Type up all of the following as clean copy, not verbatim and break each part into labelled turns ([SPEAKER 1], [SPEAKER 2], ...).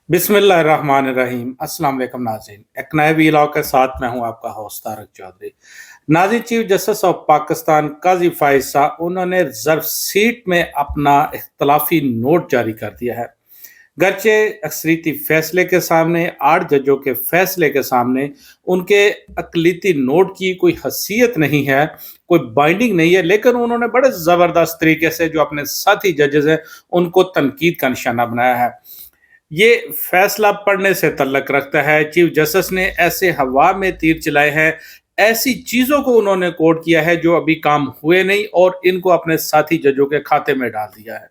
[SPEAKER 1] बिस्मिल्लाहिर्रहमानिर्रहीम। अस्सलाम वालेकुम नाज़रीन, एक नए वीलॉग के साथ मैं हूं आपका होस्ट तारक चौधरी। नाज़रीन, चीफ जस्टिस ऑफ पाकिस्तान काजी फाइज साहब उन्होंने रिजर्व सीट में अपना इख्तलाफी नोट जारी कर दिया है। गरचे अक्सरीती फैसले के सामने, 8 जजों के फैसले के सामने उनके अकलीती नोट की कोई हैसियत नहीं है, कोई बाइंडिंग नहीं है, लेकिन उन्होंने बड़े ज़बरदस्त तरीके से जो अपने साथी जजेस हैं उनको तनकीद का निशाना बनाया है। ये फैसला पढ़ने से तल्लक रखता है। चीफ जस्टिस ने ऐसे हवा में तीर चलाए हैं, ऐसी चीज़ों को उन्होंने कोट किया है जो अभी काम हुए नहीं और इनको अपने साथी जजों के खाते में डाल दिया है।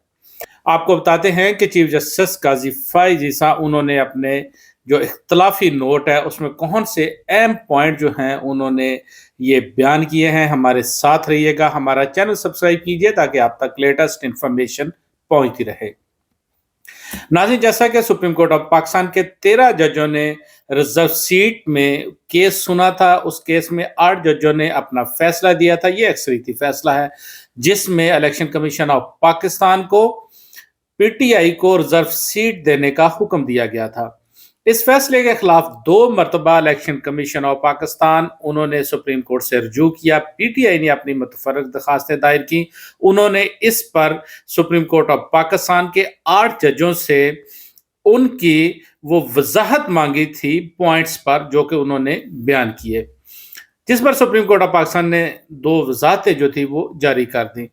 [SPEAKER 1] आपको बताते हैं कि चीफ जस्टिस काजी फाइज ईसा उन्होंने अपने जो इख्तलाफी नोट है उसमें कौन से अहम पॉइंट जो हैं उन्होंने ये बयान किए हैं। हमारे साथ रहिएगा, हमारा चैनल सब्सक्राइब कीजिए ताकि आप तक लेटेस्ट इंफॉर्मेशन पहुंचती रहे। नाज़रीन, जैसा कि सुप्रीम कोर्ट ऑफ पाकिस्तान के 13 जजों ने रिजर्व सीट में केस सुना था, उस केस में 8 जजों ने अपना फैसला दिया था। ये अक्सरीती फैसला है जिसमें इलेक्शन कमीशन ऑफ पाकिस्तान को पीटीआई को रिजर्व सीट देने का हुक्म दिया गया था। इस फैसले के खिलाफ 2 मरतबा इलेक्शन कमीशन ऑफ पाकिस्तान उन्होंने सुप्रीम कोर्ट से रजू किया। पीटीआई ने अपनी मुतफर्रिक दरखास्तें दायर की। उन्होंने इस पर सुप्रीम कोर्ट ऑफ पाकिस्तान के 8 जजों से उनकी वो वजाहत मांगी थी पॉइंट्स पर जो कि उन्होंने बयान किए, जिस पर सुप्रीम कोर्ट ऑफ पाकिस्तान ने 2 वजाहतें जो थी वो जारी कर दी।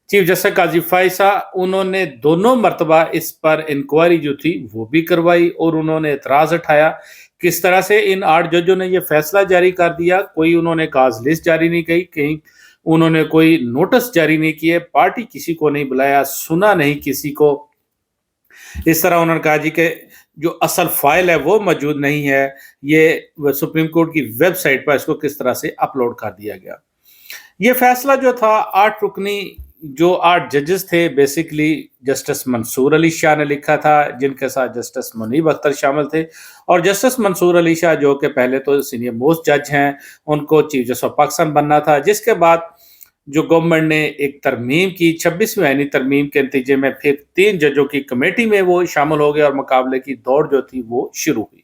[SPEAKER 1] चीफ जस्टिस काजी फाइसा उन्होंने दोनों मरतबा इस पर इंक्वायरी जो थी वो भी करवाई और उन्होंने एतराज़ उठाया किस तरह से इन 8 जजों ने ये फैसला जारी कर दिया। कोई उन्होंने काज लिस्ट जारी नहीं की, कहीं उन्होंने कोई नोटिस जारी नहीं किए, पार्टी किसी को नहीं बुलाया, सुना नहीं किसी को। इस तरह उन्होंने कहा जी कि जो असल फाइल है वो मौजूद नहीं है, ये सुप्रीम कोर्ट की वेबसाइट पर इसको किस तरह से अपलोड कर दिया गया। ये फैसला जो था 8 रुकनी जो 8 जजेस थे, बेसिकली जस्टिस मंसूर अली शाह ने लिखा था, जिनके साथ जस्टिस मुनीब अख्तर शामिल थे। और जस्टिस मंसूर अली शाह जो कि पहले तो सीनियर मोस्ट जज हैं, उनको चीफ जस्टिस ऑफ पाकिस्तान बनना था, जिसके बाद जो गवर्नमेंट ने एक तरमीम की, 26वीं आईनी तरमीम के नतीजे में फिर 3 जजों की कमेटी में वो शामिल हो गए और मुकाबले की दौड़ जो थी वो शुरू हुई।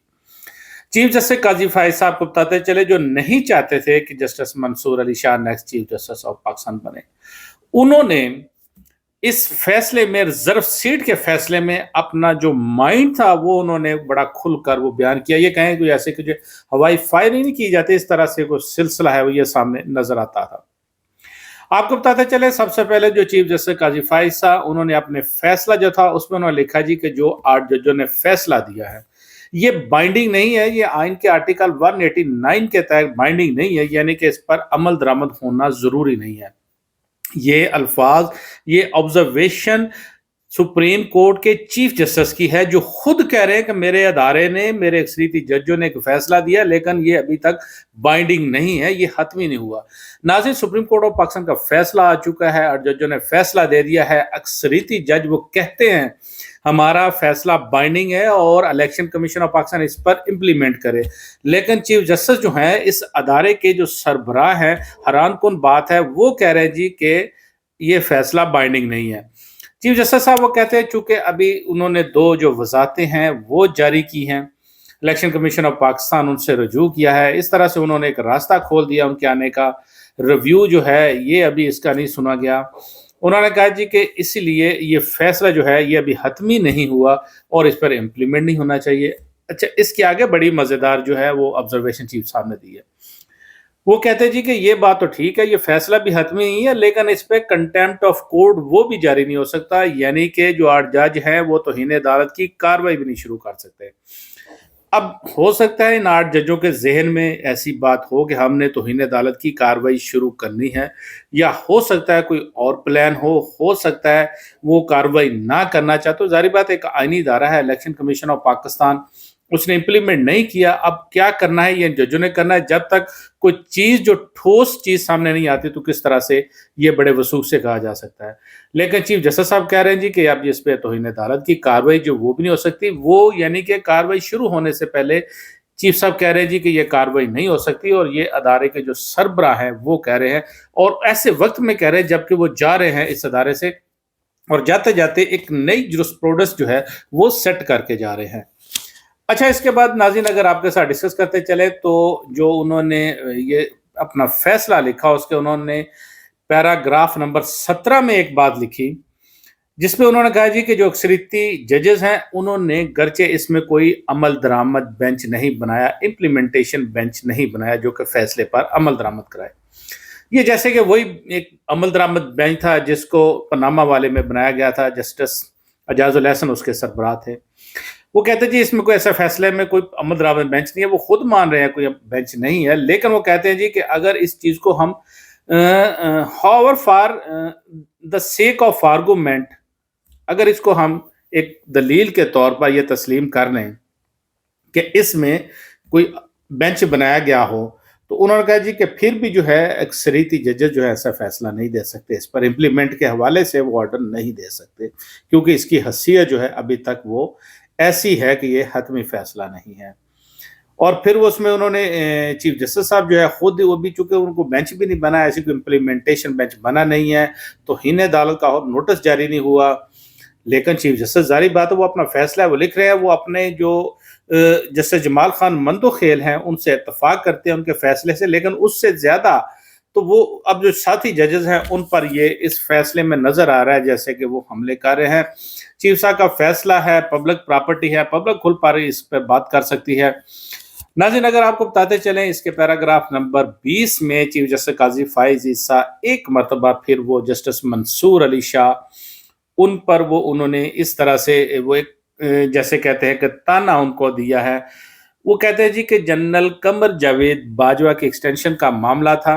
[SPEAKER 1] चीफ जस्टिस काजी फाइज साहब को बताते चले जो नहीं चाहते थे कि justice Mansoor Ali Shah next chief justice of Pakistan बने, उन्होंने इस फैसले में, रिजर्व सीट के फैसले में अपना जो माइंड था वो उन्होंने बड़ा खुलकर वो बयान किया। ये कहें कि ऐसे कि जो हवाई फायरिंग नहीं की जाती, इस तरह से कोई सिलसिला है वो ये सामने नजर आता था। आपको बताते चले सबसे पहले जो चीफ जस्टिस काजी फाइज साहब उन्होंने अपने फैसला जो था उसमें उन्होंने लिखा जी कि जो 8 जजों ने फैसला दिया है ये बाइंडिंग नहीं है, ये आइन के आर्टिकल 189 के तहत बाइंडिंग नहीं है, यानी कि इस पर अमल दरामद होना जरूरी नहीं है। ये अल्फाज, ये ऑब्जर्वेशन सुप्रीम कोर्ट के चीफ जस्टिस की है जो खुद कह रहे हैं कि मेरे अदारे ने, मेरे अक्सरीती जजों ने एक फैसला दिया लेकिन ये अभी तक बाइंडिंग नहीं है, ये खत्म ही नहीं हुआ। नाज़रीन, सुप्रीम कोर्ट ऑफ पाकिस्तान का फैसला आ चुका है और जजों ने फैसला दे दिया है। अक्सरीती जज वो कहते हैं हमारा फैसला बाइंडिंग है और इलेक्शन कमीशन ऑफ पाकिस्तान इस पर इम्प्लीमेंट करे, लेकिन चीफ जस्टिस जो है इस अदारे के जो सरबराह हैं, हैरान कुन बात है, वो कह रहे हैं जी कि ये फैसला बाइंडिंग नहीं है। चीफ जस्टिस साहब वो कहते हैं चूंकि अभी उन्होंने 2 जो वजाहतें हैं वो जारी की हैं, इलेक्शन कमीशन ऑफ पाकिस्तान उनसे रजू किया है, इस तरह से उन्होंने एक रास्ता खोल दिया उनके आने का। रिव्यू जो है ये अभी इसका नहीं सुना गया। उन्होंने कहा जी कि इसलिए ये फैसला जो है ये अभी हतमी नहीं हुआ और इस पर इम्प्लीमेंट नहीं होना चाहिए। अच्छा, इसके आगे बड़ी मज़ेदार जो है वो ऑब्जर्वेशन चीफ साहब ने दी है। वो कहते हैं जी कि ये बात तो ठीक है, ये फैसला भी हतमी नहीं है, लेकिन इस पे कंटेम्प्ट ऑफ कोर्ट वो भी जारी नहीं हो सकता, यानी कि जो 8 जज हैं वो तौहीन अदालत की कार्रवाई भी नहीं शुरू कर सकते। अब हो सकता है इन 8 जजों के जहन में ऐसी बात हो कि हमने तौहीन अदालत की कार्रवाई शुरू करनी है, या हो सकता है कोई और प्लान हो सकता है वो कार्रवाई ना करना चाहते। तो जारी बात एक आईनी इदारा है इलेक्शन कमीशन ऑफ पाकिस्तान, उसने इम्प्लीमेंट नहीं किया। अब क्या करना है ये जजों ने करना है। जब तक कोई चीज़ जो ठोस चीज़ सामने नहीं आती तो किस तरह से ये बड़े वसूख से कहा जा सकता है। लेकिन चीफ जस्टिस साहब कह रहे हैं जी कि अब इस पे तौहीन अदालत की कार्रवाई जो वो भी नहीं हो सकती, वो यानी कि कार्रवाई शुरू होने से पहले चीफ साहब कह रहे हैं जी कि ये कार्रवाई नहीं हो सकती और ये अदारे के जो सरबराह हैं वो कह रहे हैं, और ऐसे वक्त में कह रहे हैं जबकि वो जा रहे हैं इस अदारे से और जाते जाते एक नई जुरिस्प्रूडेंस जो है वो सेट करके जा रहे हैं। اچھا، اس کے بعد ناظرین اگر آپ کے ساتھ ڈسکس کرتے چلے تو جو انہوں نے یہ اپنا فیصلہ لکھا اس کے انہوں نے پیراگراف نمبر 17 میں ایک بات لکھی جس میں انہوں نے کہا جی کہ جو اکثریتی ججز ہیں انہوں نے گرچہ اس میں کوئی عمل درآمد بینچ نہیں بنایا، امپلیمنٹیشن بینچ نہیں بنایا جو کہ فیصلے پر عمل درآمد کرائے۔ یہ جیسے کہ وہی ایک عمل درآمد بینچ تھا جس کو پاناما والے میں بنایا گیا تھا، جسٹس اعجاز الحسن اس کے سربراہ تھے۔ وہ کہتے ہیں جی اس میں کوئی ایسا فیصلے میں کوئی عمل درآمد بینچ نہیں ہے، وہ خود مان رہے ہیں کوئی بینچ نہیں ہے، لیکن وہ کہتے ہیں جی کہ اگر اس چیز کو ہم however for the sake of argument, اگر اس کو ہم ایک دلیل کے طور پر یہ تسلیم کر لیں کہ اس میں کوئی بینچ بنایا گیا ہو، تو انہوں نے کہا جی کہ پھر بھی جو ہے اکثریتی ججز جو ہے ایسا فیصلہ نہیں دے سکتے، اس پر امپلیمنٹ کے حوالے سے وہ آرڈر نہیں دے سکتے، کیونکہ اس کی حیثیت جو ہے ابھی تک وہ ایسی ہے کہ یہ حتمی فیصلہ نہیں ہے۔ اور پھر اس میں انہوں نے چیف جسٹس صاحب جو ہے خود وہ بھی چونکہ ان کو بینچ بھی نہیں بنا، ایسی کوئی امپلیمنٹیشن بینچ بنا نہیں ہے، تو ہین عدالت کا نوٹس جاری نہیں ہوا، لیکن چیف جسٹس ظاہری بات ہے وہ اپنا فیصلہ ہے وہ لکھ رہے ہیں، وہ اپنے جو جسٹس جمال خان مندوخیل ہیں ان سے اتفاق کرتے ہیں ان کے فیصلے سے، لیکن اس سے زیادہ تو وہ اب جو ساتھی ججز ہیں ان پر یہ اس فیصلے میں نظر آ رہا ہے جیسے کہ وہ حملے کر رہے ہیں۔ چیف صاحب کا فیصلہ ہے، پبلک پراپرٹی ہے، پبلک کھل پا رہی اس پہ بات کر سکتی ہے۔ ناظرین اگر آپ کو بتاتے چلیں اس کے پیراگراف نمبر 20 میں چیف جسٹس قاضی فائز عیسیٰ ایک مرتبہ پھر وہ جسٹس منصور علی شاہ ان پر وہ انہوں نے اس طرح سے وہ ایک جیسے کہتے ہیں کہ تانا ان کو دیا ہے۔ وہ کہتے ہیں جی کہ جنرل قمر جاوید باجوہ کی ایکسٹینشن کا معاملہ تھا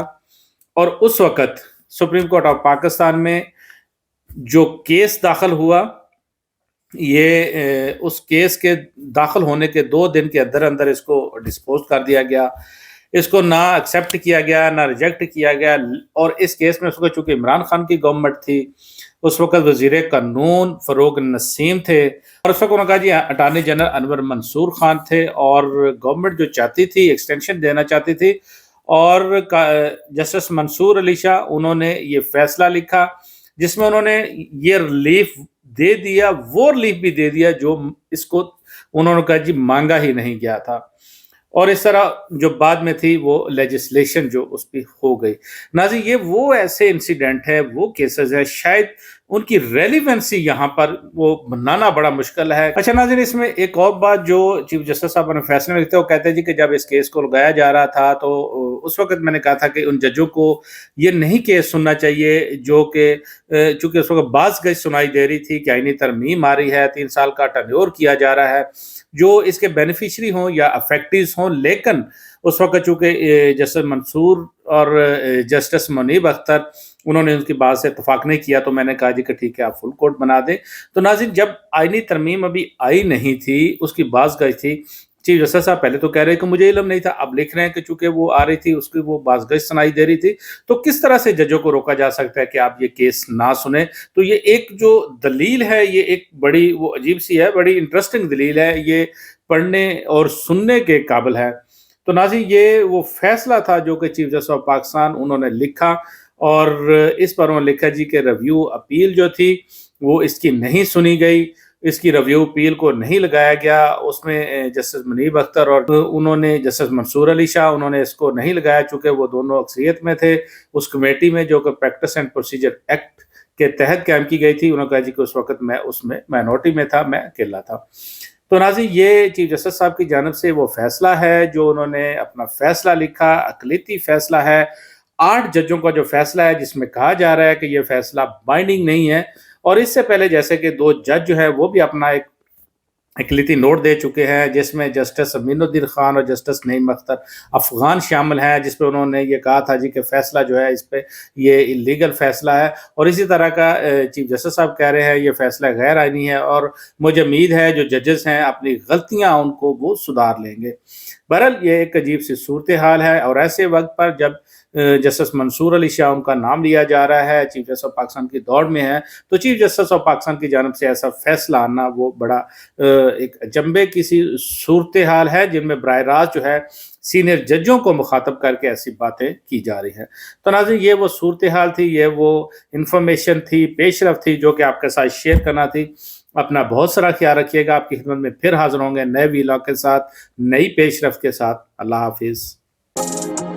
[SPEAKER 1] اور اس وقت سپریم کورٹ آف پاکستان میں جو کیس داخل ہوا یہ اس کیس کے داخل ہونے کے 2 دن کے اندر اندر اس کو ڈسپوز کر دیا گیا، اس کو نہ ایکسیپٹ کیا گیا نہ ریجیکٹ کیا گیا، اور اس کیس میں اس کو چونکہ عمران خان کی گورنمنٹ تھی، اس وقت وزیر قانون فروغ نسیم تھے، اور اس وقت انہوں نے کہا جی اٹارنی جنرل انور منصور خان تھے، اور گورنمنٹ جو چاہتی تھی ایکسٹینشن دینا چاہتی تھی، اور جسٹس منصور علی شاہ انہوں نے یہ فیصلہ لکھا جس میں انہوں نے یہ ریلیف دے دیا، وہ ریلیف بھی دے دیا جو اس کو انہوں نے کہا جی مانگا ہی نہیں گیا تھا، اور اس طرح جو بعد میں تھی وہ لیجسلیشن جو اس پہ ہو گئی۔ ناظرین یہ وہ ایسے انسیڈنٹ ہے، وہ کیسز ہے، شاید ان کی ریلیونسی یہاں پر وہ بنانا بڑا مشکل ہے۔ اچھا ناظرین اس میں ایک اور بات جو چیف جسٹس صاحب نے فیصلے میں لکھتے ہیں وہ کہتے ہیں جی کہ جب اس کیس کو لگایا جا رہا تھا تو اس وقت میں نے کہا تھا کہ ان ججوں کو یہ نہیں کیس سننا چاہیے جو کہ چونکہ اس وقت بعض گز سنائی دے رہی تھی کہ آئینی ترمیم آ رہی ہے، 3 سال کا ٹرنیور کیا جا رہا ہے، جو اس کے بینیفیشری ہوں یا افیکٹیوز ہوں، لیکن اس وقت چونکہ جسٹس منصور اور جسٹس منیب اختر انہوں نے ان کی بات سے اتفاق نہیں کیا، تو میں نے کہا جی کہ ٹھیک ہے آپ فل کورٹ بنا دیں۔ تو ناظرین جب آئینی ترمیم ابھی آئی نہیں تھی، اس کی باز گئی تھی، چیف جسٹس صاحب پہلے تو کہہ رہے کہ مجھے علم نہیں تھا، اب لکھ رہے ہیں کہ چونکہ وہ آ رہی تھی اس کی وہ باز گئی سنائی دے رہی تھی، تو کس طرح سے ججوں کو روکا جا سکتا ہے کہ آپ یہ کیس نہ سنیں؟ تو یہ ایک جو دلیل ہے یہ ایک بڑی وہ عجیب سی ہے، بڑی انٹرسٹنگ دلیل ہے، یہ پڑھنے اور سننے کے قابل ہے۔ تو ناظرین یہ وہ فیصلہ تھا جو کہ چیف جسٹس آف پاکستان انہوں نے لکھا، اور اس پر انہوں نے لکھا جی کہ ریویو اپیل جو تھی وہ اس کی نہیں سنی گئی، اس کی ریویو اپیل کو نہیں لگایا گیا، اس میں جسٹس منیب اختر اور انہوں نے جسٹس منصور علی شاہ انہوں نے اس کو نہیں لگایا، چونکہ وہ دونوں اکثریت میں تھے اس کمیٹی میں جو کہ پریکٹس اینڈ پروسیجر ایکٹ کے تحت قائم کی گئی تھی۔ انہوں نے کہا جی کہ اس وقت میں اس میں مائنورٹی میں تھا، میں اکیلا تھا۔ تو ناظرین یہ چیف جسٹس صاحب کی جانب سے وہ فیصلہ ہے جو انہوں نے اپنا فیصلہ لکھا، اقلیتی فیصلہ ہے، 8 ججوں کا جو فیصلہ ہے جس میں کہا جا رہا ہے کہ یہ فیصلہ بائنڈنگ نہیں ہے، اور اس سے پہلے جیسے کہ 2 جج جو ہے وہ بھی اپنا ایک اقلیتی نوٹ دے چکے ہیں جس میں جسٹس امین الدین خان اور جسٹس نعیم اختر افغان شامل ہیں، جس پہ انہوں نے یہ کہا تھا جی کہ فیصلہ جو ہے اس پہ یہ انلیگل فیصلہ ہے، اور اسی طرح کا چیف جسٹس صاحب کہہ رہے ہیں یہ فیصلہ غیر آئینی ہے، اور مجھے امید ہے جو ججز ہیں اپنی غلطیاں ان کو وہ سدھار لیں گے۔ بہرحال یہ ایک عجیب سی صورتحال ہے، اور ایسے وقت پر جب جسٹس منصور علی شاہ ان کا نام لیا جا رہا ہے، چیف جسٹس آف پاکستان کی دوڑ میں ہے، تو چیف جسٹس آف پاکستان کی جانب سے ایسا فیصلہ آنا وہ بڑا ایک جنبے کی سی صورتحال ہے جن میں براہ راست جو ہے سینئر ججوں کو مخاطب کر کے ایسی باتیں کی جا رہی ہیں۔ تو ناظرین یہ وہ صورتحال تھی، یہ وہ انفارمیشن تھی، پیش رفت تھی جو کہ آپ کے ساتھ شیئر کرنا تھی۔ अपना बहुत सारा ख्याल रखिएगा। आपकी खिदमत में फिर हाजिर होंगे नए वीलॉग के साथ, नई पेशरफ के साथ। अल्लाह हाफिज़।